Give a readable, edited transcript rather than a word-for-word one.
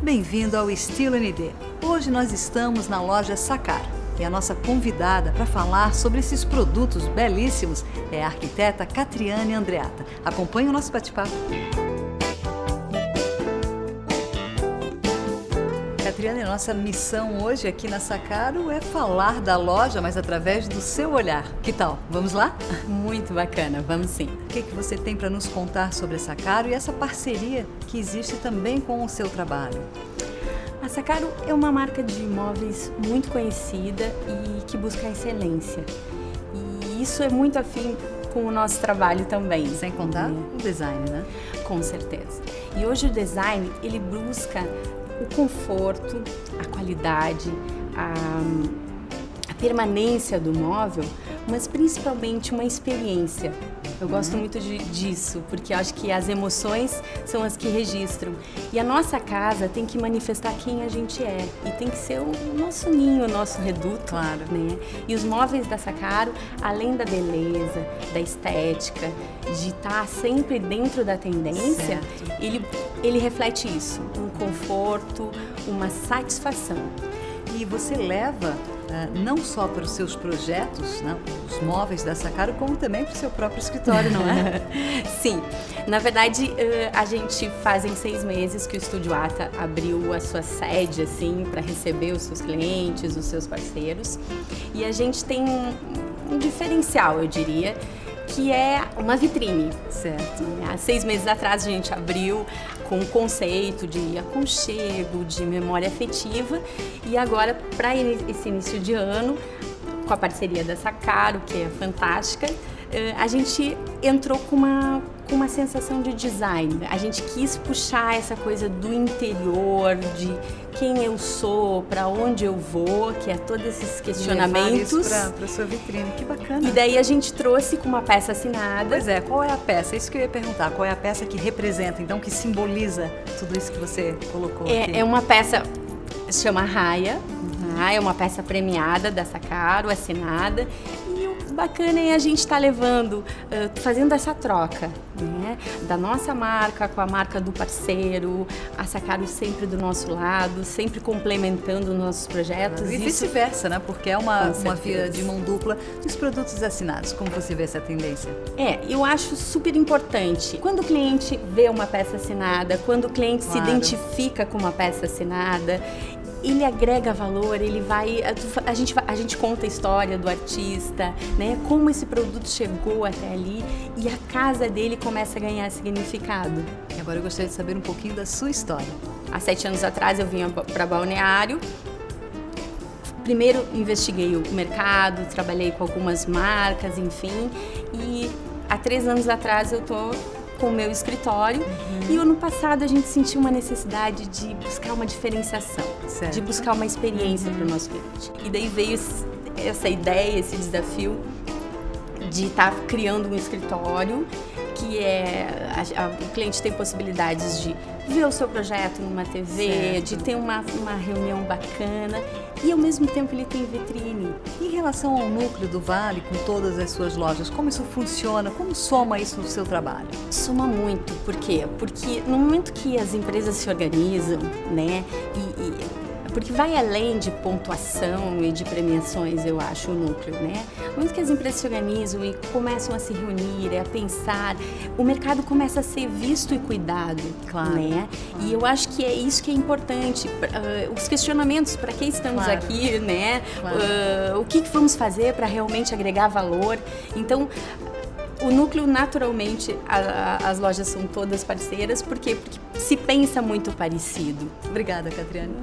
Bem-vindo ao Estilo ND. Hoje nós estamos na loja Sacar e a nossa convidada para falar sobre esses produtos belíssimos é a arquiteta Catriane Andreatta. Acompanhe o nosso bate-papo. Catriane, a nossa missão hoje aqui na Sacaro é falar da loja, mas através do seu olhar. Que tal? Vamos lá? Muito bacana, vamos sim. O que você tem para nos contar sobre a Sacaro e essa parceria que existe também com o seu trabalho? A Sacaro é uma marca de imóveis muito conhecida e que busca a excelência. E isso é muito afim com o nosso trabalho também. Sem contar o design, né? Com certeza. E hoje o design, ele busca o conforto, a qualidade, a permanência do móvel, mas principalmente uma experiência. Eu gosto muito disso, porque eu acho que as emoções são as que registram. E a nossa casa tem que manifestar quem a gente é. E tem que ser o nosso ninho, o nosso reduto. Claro. Né? E os móveis da Sacaro, além da beleza, da estética, de estar sempre dentro da tendência, ele reflete isso. Um conforto, uma satisfação. E você leva não só para os seus projetos, né, os móveis da Sacaro, como também para o seu próprio escritório, não é? Sim. Na verdade, a gente fazem 6 meses que o Estúdio Ata abriu a sua sede, assim, para receber os seus clientes, os seus parceiros. E a gente tem um diferencial, eu diria, que é uma vitrine. Certo. Há 6 meses atrás a gente abriu com o conceito de aconchego, de memória afetiva, e agora, para esse início de ano, com a parceria da Sacaro, que é fantástica, a gente entrou com uma sensação de design. A gente quis puxar essa coisa do interior, de quem eu sou, para onde eu vou, que é todos esses questionamentos. Para sua vitrine, que bacana. E daí a gente trouxe com uma peça assinada. Pois é, qual é a peça? Isso que eu ia perguntar. Qual é a peça que representa, então, que simboliza tudo isso que você colocou aqui? É uma peça, se chama Raia. É uma peça premiada da Sacaro, assinada. E o bacana é a gente estar levando, fazendo essa troca, né? Da nossa marca com a marca do parceiro, a Sacaro sempre do nosso lado, sempre complementando os nossos projetos. E vice-versa, né? Porque é uma via de mão dupla dos produtos assinados. Como você vê essa tendência? Eu acho super importante. Quando o cliente vê uma peça assinada, quando o cliente se identifica com uma peça assinada, ele agrega valor, ele vai... A gente conta a história do artista, né? Como esse produto chegou até ali e a casa dele começa a ganhar significado. E agora eu gostaria de saber um pouquinho da sua história. Há 7 anos atrás eu vim para Balneário. Primeiro investiguei o mercado, trabalhei com algumas marcas, enfim. E há 3 anos atrás eu tô com o meu escritório e o ano passado a gente sentiu uma necessidade de buscar uma diferenciação, de buscar uma experiência para o nosso cliente. E daí veio essa ideia, esse desafio de estar criando um escritório que o cliente tem possibilidades de ver o seu projeto numa TV, de ter uma reunião bacana e ao mesmo tempo ele tem vitrine. Em relação ao núcleo do Vale, com todas as suas lojas, como isso funciona? Como soma isso no seu trabalho? Soma muito. Por quê? Porque no momento que as empresas se organizam, né, porque vai além de pontuação e de premiações, eu acho, o núcleo, né? No momento que as empresas se organizam e começam a se reunir, a pensar, o mercado começa a ser visto e cuidado, né? E eu acho que é isso que é importante. Os questionamentos, para que estamos aqui, né? O que vamos fazer para realmente agregar valor? Então, o núcleo, naturalmente, as lojas são todas parceiras, por quê? Porque se pensa muito parecido. Obrigada, Catriane.